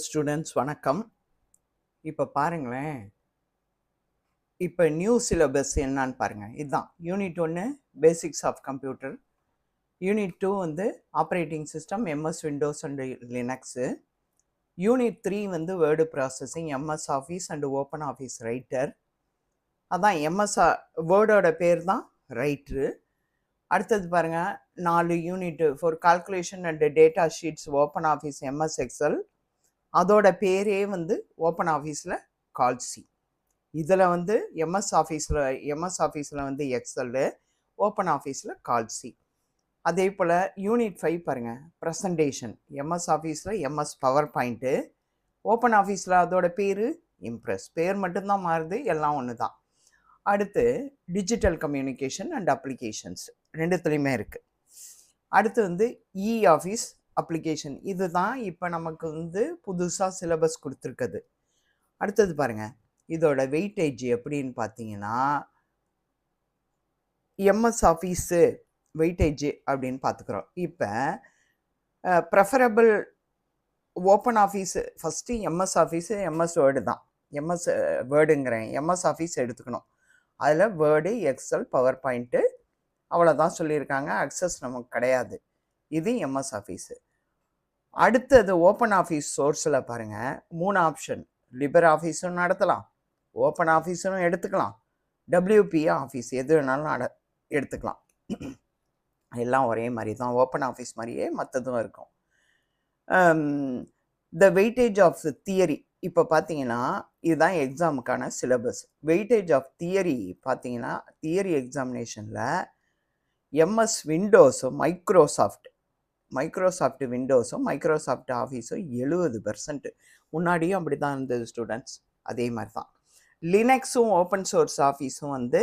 Students வணக்கம். இப்போ பாருங்களேன், இப்போ நியூ சிலபஸ் என்னன்னு பாருங்க. இதுதான் unit 1 basics of computer, unit 2 வந்து operating system MS Windows and Linux, unit 3 வந்து word processing MS Office and Open Office Writer. அதான் எம்எஸ் வேர்டோட பேர் தான் ரைட்ரு. அடுத்தது பாருங்கள் 4 unit for calculation and data sheets Open Office MS Excel, அதோட பேரே வந்து ஓப்பன் ஆஃபீஸில் கால்சி. இதில் வந்து எம்எஸ் ஆஃபீஸில் வந்து எக்ஸல்லு, ஓப்பன் ஆஃபீஸில் கால்சி. அதே போல் யூனிட் 5 பாருங்கள், ப்ரெசன்டேஷன் எம்எஸ் ஆஃபீஸில் எம்எஸ் பவர் பாயிண்ட்டு, ஓப்பன் ஆஃபீஸில் அதோட பேர் இம்ப்ரெஸ். பேர் மட்டும்தான் மாறுது, எல்லாம் ஒன்று தான். அடுத்து டிஜிட்டல் கம்யூனிகேஷன் அண்ட் அப்ளிகேஷன்ஸ் ரெண்டுத்துலேயுமே இருக்குது. அடுத்து வந்து இ ஆஃபீஸ் அப்ளிகேஷன், இது தான் இப்போ நமக்கு வந்து புதுசாக சிலபஸ் கொடுத்துருக்குது. அடுத்தது பாருங்கள், இதோட வெயிட்டேஜ் எப்படின்னு பார்த்தீங்கன்னா, எம்எஸ் ஆஃபீஸு வெயிட்டேஜ் அப்படின்னு பார்த்துக்குறோம். இப்போ preferable open office first MS office MS word தான். எம்எஸ் வேர்டுங்கிறேன், எம்எஸ் ஆஃபீஸ் எடுத்துக்கணும். அதில் வேர்டு, எக்ஸல், பவர் பாயிண்ட்டு அவ்வளோதான் சொல்லியிருக்காங்க. அக்சஸ் நமக்கு கிடையாது. இது எம்எஸ் ஆஃபீஸு. அடுத்தது ஓப்பன் ஆஃபீஸ் சோர்ஸில் பாருங்கள், 3 ஆப்ஷன். லிபர் ஆஃபீஸும் நடத்தலாம், ஓப்பன் ஆஃபீஸும் எடுத்துக்கலாம், டபிள்யூபி ஆஃபீஸ் எது வேணாலும் எடுத்துக்கலாம். எல்லாம் ஒரே மாதிரி தான், ஓப்பன் ஆஃபீஸ் மாதிரியே மற்றதும் இருக்கும். த வெயிட்டேஜ் ஆஃப் தியரி இப்போ பார்த்தீங்கன்னா இதுதான் எக்ஸாமுக்கான சிலபஸ். வெயிட்டேஜ் ஆஃப் தியரி பார்த்தீங்கன்னா, தியரி எக்ஸாமினேஷனில் எம்எஸ் விண்டோஸும் மைக்ரோசாஃப்ட் விண்டோஸும் மைக்ரோசாஃப்ட் ஆஃபீஸும் 70%. முன்னாடியும் அப்படி தான் இருந்தது ஸ்டூடெண்ட்ஸ், அதே மாதிரி தான். லினக்ஸும் ஓப்பன் சோர்ஸ் ஆஃபீஸும் வந்து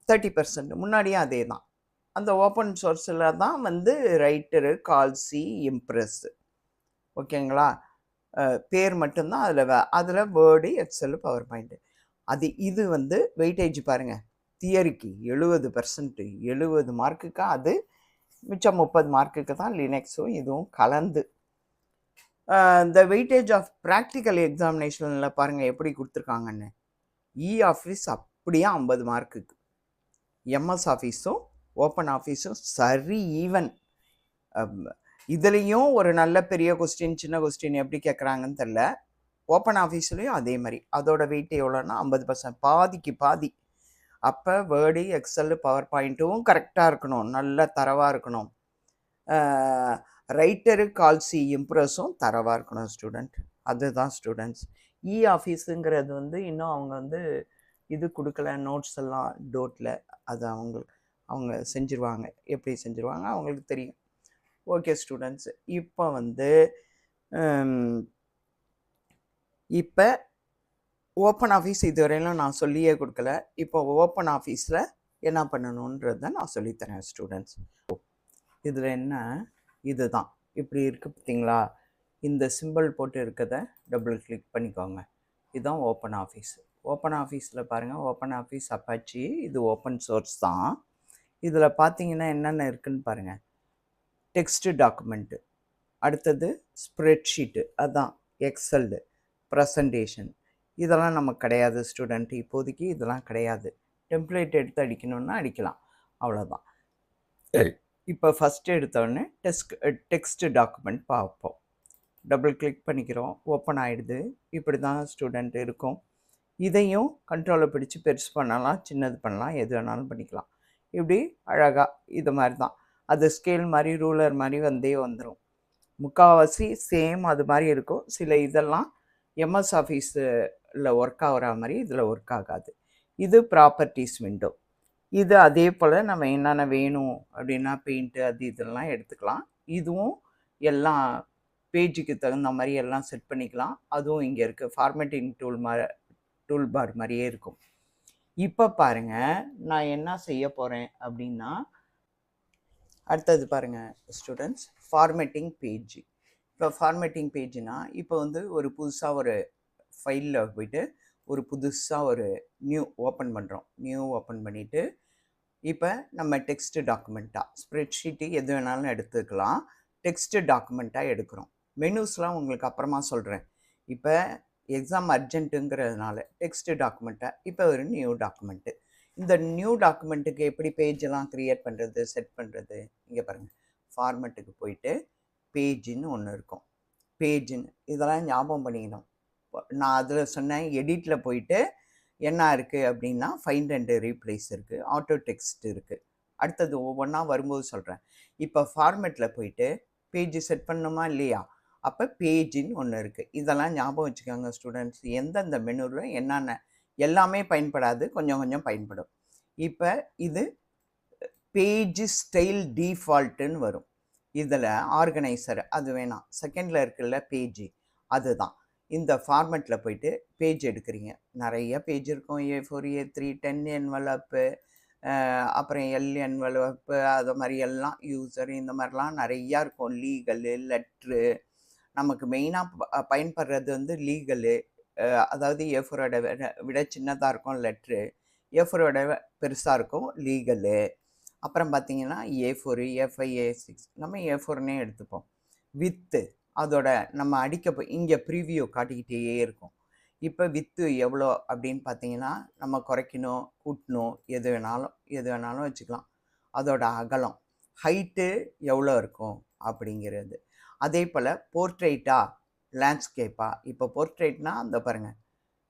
30%. முன்னாடியும் அதே தான். அந்த ஓப்பன் சோர்ஸில் தான் வந்து ரைட்டரு, கால்சி, இம்ப்ரெஸ். ஓகேங்களா? பேர் மட்டும்தான் அதில் வேர்டு, எக்ஸல், பவர் பாயிண்ட்டு. இது வந்து வெயிட்டேஜ் பாருங்கள், தியரிக்கு 70%, 70 மார்க்குக்கு. அது மிச்சம் 30 மார்க்குக்கு தான் லினக்ஸும் இதுவும் கலந்து. இந்த வெயிட்டேஜ் ஆஃப் ப்ராக்டிக்கல் எக்ஸாமினேஷனில் பாருங்கள் எப்படி கொடுத்துருக்காங்கன்னு. இ ஆஃபீஸ் அப்படியே 50 மார்க்குக்கு, எம்எஸ் ஆஃபீஸும் ஓப்பன் ஆஃபீஸும் சரி ஈவன். இதுலேயும் ஒரு நல்ல பெரிய கொஸ்டின், சின்ன கொஸ்டின் எப்படி கேட்குறாங்கன்னு தெரில. ஓப்பன் ஆஃபீஸ்லேயும் அதே மாதிரி. அதோட வெயிட் எவ்வளோன்னா 50%, பாதிக்கு பாதி. அப்போ வேர்டு, எக்ஸல், பவர் பாயிண்ட்டும் கரெக்டாக இருக்கணும், நல்ல தரவாக இருக்கணும். ரைட்டரு, கால்சி, இம்ப்ரெஸும் தரவாக இருக்கணும் ஸ்டூடெண்ட். அதுதான் ஸ்டூடெண்ட்ஸ். இ ஆஃபீஸுங்கிறது வந்து இன்னும் அவங்க வந்து இது கொடுக்கல, நோட்ஸ் எல்லாம் டோட்டில். அது அவங்க செஞ்சுருவாங்க. எப்படி செஞ்சுருவாங்க அவங்களுக்கு தெரியும். ஓகே ஸ்டூடெண்ட்ஸ், இப்போ வந்து இப்போ ஓப்பன் ஆஃபீஸ் இதுவரையிலும் நான் சொல்லியே கொடுக்கல. இப்போ ஓப்பன் ஆஃபீஸில் என்ன பண்ணணுன்றதை நான் சொல்லித்தரேன் ஸ்டூடெண்ட்ஸ். இதில் என்ன, இது தான் இப்படி இருக்குது பார்த்தீங்களா? இந்த சிம்பிள் போட்டு இருக்கிறத டபுள் கிளிக் பண்ணிக்கோங்க. இதுதான் ஓப்பன் ஆஃபீஸ். ஓப்பன் ஆஃபீஸில் பாருங்கள், ஓப்பன் ஆஃபீஸ் அப்பாச்சி, இது ஓப்பன் சோர்ஸ் தான். இதில் பார்த்தீங்கன்னா என்னென்ன இருக்குதுன்னு பாருங்கள். டெக்ஸ்ட் டாக்குமெண்ட்டு, அடுத்தது ஸ்ப்ரெட்ஷீட்டு, அதுதான் எக்ஸல்லு, ப்ரெசன்டேஷன். இதெல்லாம் நமக்கு கிடையாது ஸ்டூடெண்ட், இப்போதைக்கு இதெல்லாம் கிடையாது. டெம்ப்ளேட் எடுத்து அடிக்கணுன்னா அடிக்கலாம், அவ்வளோதான். இப்போ ஃபஸ்ட்டு எடுத்தோடனே டெக்ஸ்ட் டாக்குமெண்ட் பார்ப்போம். டபுள் கிளிக் பண்ணிக்கிறோம், ஓப்பன் ஆகிடுது. இப்படி தான் ஸ்டூடெண்ட் இருக்கும். இதையும் கண்ட்ரோலை பிடிச்சி பெருசு பண்ணலாம், சின்னது பண்ணலாம், எது வேணாலும் பண்ணிக்கலாம். இப்படி அழகாக இது மாதிரி தான். அது ஸ்கேல் மாதிரி, ரூலர் மாதிரி வந்துடும். முக்கால்வாசி சேம் அது மாதிரி இருக்கும். சில இதெல்லாம் எம்எஸ் ஆஃபீஸில் ஒர்க் ஆகிற மாதிரி இதில் ஒர்க் ஆகாது. இது ப்ராப்பர்ட்டிஸ் விண்டோ. இது அதே போல் நம்ம என்னென்ன வேணும் அப்படின்னா பெயிண்ட்டு அது இதெல்லாம் எடுத்துக்கலாம். இதுவும் எல்லாம் பேஜுக்கு தகுந்த மாதிரி எல்லாம் செட் பண்ணிக்கலாம். அதுவும் இங்கே இருக்குது. ஃபார்மேட்டிங் டூல் பார் மாதிரியே இருக்கும். இப்போ பாருங்கள், நான் என்ன செய்ய போகிறேன் அப்படின்னா, அடுத்தது பாருங்கள் ஸ்டூடெண்ட்ஸ், ஃபார்மேட்டிங் பேஜ். இப்போ ஃபார்மேட்டிங் பேஜ்னா, இப்போ வந்து ஒரு புதுசாக ஒரு ஃபைலில் போய்ட்டு ஒரு புதுசாக ஒரு நியூ ஓப்பன் பண்ணுறோம். நியூ ஓப்பன் பண்ணிவிட்டு இப்போ நம்ம டெக்ஸ்ட் டாக்குமெண்ட்டாக, ஸ்ப்ரெட்ஷீட்டு எது வேணாலும் எடுத்துக்கலாம், டெக்ஸ்ட் டாக்குமெண்ட்டாக எடுக்கிறோம். மெனூஸ்லாம் உங்களுக்கு அப்புறமா சொல்கிறேன். இப்போ எக்ஸாம் அர்ஜென்ட்டுங்கிறதுனால டெக்ஸ்ட் டாக்குமெண்ட்டை இப்போ ஒரு நியூ டாக்குமெண்ட்டு. இந்த நியூ டாக்குமெண்ட்டுக்கு எப்படி பேஜெல்லாம் க்ரியேட் பண்ணுறது, செட் பண்ணுறது? இங்கே பாருங்கள், ஃபார்மெட்டுக்கு போயிட்டு பேஜின்னு ஒன்று இருக்கும். பேஜின்னு இதெல்லாம் ஞாபகம் பண்ணிக்கணும். நான் அதில் சொன்னேன், எடிட்டில் போயிட்டு என்ன இருக்குது அப்படின்னா ஃபைண்ட் அண்ட் ரீப்ளேஸ் இருக்குது, ஆட்டோ டெக்ஸ்ட் இருக்குது. அடுத்தது ஒவ்வொன்றா வரும்போது சொல்கிறேன். இப்போ ஃபார்மெட்டில் போயிட்டு பேஜ் செட் பண்ணணுமா இல்லையா? அப்போ பேஜின்னு ஒன்று இருக்குது. இதெல்லாம் ஞாபகம் வச்சுக்கோங்க ஸ்டூடெண்ட்ஸ். எந்தெந்த மெனுவில் என்னென்ன எல்லாமே பயன்படாது, கொஞ்சம் கொஞ்சம் பயன்படும். இப்போ இது பேஜ் ஸ்டைல் டிஃபால்ட்டுன்னு வரும். இதில் ஆர்கனைசர் அது வேணாம். செகண்டில் இருக்குல்ல பேஜ், அதுதான். இந்த ஃபார்மெட்டில் போயிட்டு பேஜ் எடுக்கிறீங்க. நிறைய பேஜ் இருக்கும். A4, A3, 10 என்வலப்பு, அப்புறம் எல் என்வலப்பு, அது மாதிரி எல்லாம் யூசர், இந்த மாதிரிலாம் நிறையா இருக்கும். Legal, letter. நமக்கு மெயினாக பயன்படுறது வந்து லீகலு, அதாவது A4ஓட விட சின்னதாக இருக்கும் லெட்ரு, A4ஓட பெருசாக இருக்கும் லீகலு. அப்புறம் பார்த்தீங்கன்னா A4, A5, A6, நம்ம A4னே எடுத்துப்போம். வித்து அதோட நம்ம அடிக்க இங்கே ப்ரீவியூ காட்டிக்கிட்டே இருக்கும். இப்போ வித்து எவ்வளோ அப்படின்னு பார்த்தீங்கன்னா நம்ம குறைக்கணும், கூட்டணும், எது வேணாலும் வச்சுக்கலாம். அதோட அகலம், ஹைட்டு எவ்வளோ இருக்கும் அப்படிங்கிறது. அதே போல் போர்ட்ரேட்டா லேண்ட்ஸ்கேப்பா? இப்போ போர்ட்ரேட்னால் அந்த பாருங்கள்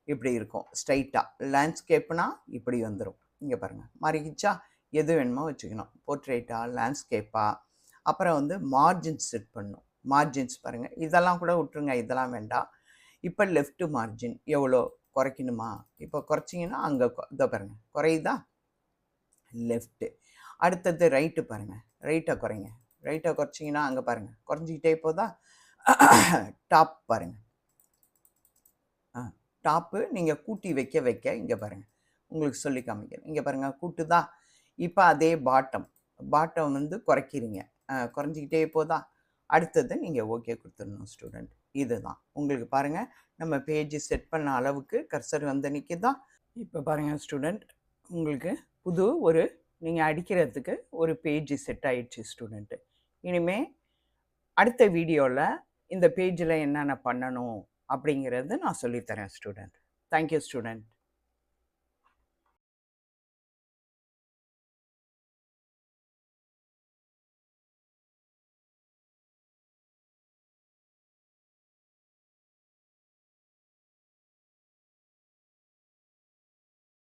இப்படி இருக்கும் ஸ்ட்ரைட்டாக, லேண்ட்ஸ்கேப்னா இப்படி வந்துடும். இங்கே பாருங்கள் மாறிக்கிச்சா? எது வேணுமோ வச்சுக்கணும். போர்ட்ரேட்டா, லேண்ட்ஸ்கேப்பா? அப்புறம் வந்து மார்ஜின்ஸ் செட் பண்ணணும். மார்ஜின்ஸ் பாருங்கள், இதெல்லாம் கூட விட்டுருங்க, இதெல்லாம் வேண்டாம். இப்போ லெஃப்ட்டு மார்ஜின் எவ்வளோ குறைக்கணுமா? இப்போ குறைச்சிங்கன்னா அங்கே இதை பாருங்கள் குறையுதா? லெஃப்ட்டு. அடுத்தது ரைட்டு பாருங்கள், ரைட்டை குறைங்க. ரைட்டை குறைச்சிங்கன்னா அங்கே பாருங்கள் குறைஞ்சிக்கிட்டே போதா? டாப் பாருங்கள், டாப்பு நீங்கள் கூட்டி வைக்க இங்கே பாருங்கள் உங்களுக்கு சொல்லி காமிக்கிறேன். இங்கே பாருங்கள் கூட்டுதா? இப்போ அதே பாட்டம் வந்து குறைக்கிறீங்க, குறைஞ்சிக்கிட்டே போதா? அடுத்தது நீங்கள் ஓகே கொடுத்துடணும் ஸ்டூடெண்ட். இதுதான் உங்களுக்கு பாருங்கள் நம்ம பேஜ் செட் பண்ண அளவுக்கு கர்சர் வந்து நிற்கிதா? இப்போ பாருங்கள் ஸ்டூடெண்ட், உங்களுக்கு புது ஒரு நீங்கள் அடிக்கிறதுக்கு ஒரு பேஜ் செட் ஆயிடுச்சு ஸ்டூடெண்ட்டு. இனிமேல் அடுத்த வீடியோவில் இந்த பேஜில் என்னென்ன பண்ணணும் அப்படிங்கிறது நான் சொல்லித்தரேன் ஸ்டூடெண்ட். Thank you student.